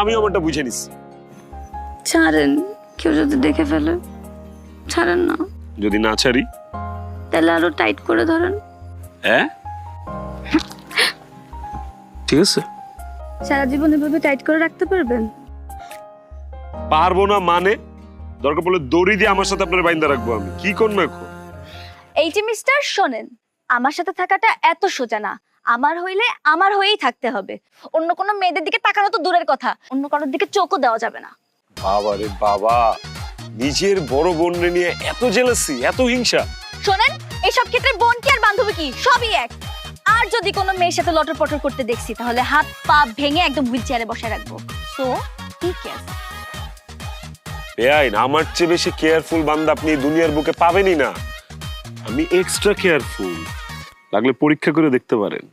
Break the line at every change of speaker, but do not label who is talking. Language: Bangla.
আমি আমারটা বুঝে নিছি।
ছাড়েন, কেউ যদি দেখে ফেলে। ছাড়েন না।
যদি না ছাড়ি
তাহলে আরো টাইট করে ধরেন।
হ্যাঁ ঠিক আছে।
সারা জীবন এভাবে টাইট করে রাখতে পারবেন?
পারবো না মানে? দরকার পড়লে দড়ি দিয়ে আমার সাথে আপনার বাইন্দা রাখবো আমি। কি করুন না এখন?
এই যে মিস্টার শোনেন, আমার সাথে থাকাটা এত সোজা না। আমার হইলে আমার হয়েই থাকতে হবে। অন্য কোনো মেয়েদের দিকে তাকানো তো দূরের কথা, অন্য কারোর দিকে চোখও দেওয়া যাবে না।
বাবা রে বাবা, নিজের বড় বোনরে নিয়ে এত জেলাসি, এত হিংসা।
শোনেন, এইসব ক্ষেত্রে বোন কি আর বান্ধবী কি সবই এক। আর যদি কোনো মেয়ের সাথে লটর পটর করতে দেখছি তাহলে হাত পা ভেঙে একদম হুইল চেয়ারে বসে রাখবো। সো ঠিক আছে।
বেআইন, আমার চেয়ে বেশি কেয়ারফুল বান্দা আপনি এই দুনিয়ার বুকে পাবেনই না। আমি এক্সট্রা কেয়ারফুল, লাগলে পরীক্ষা করে দেখতে পারেন।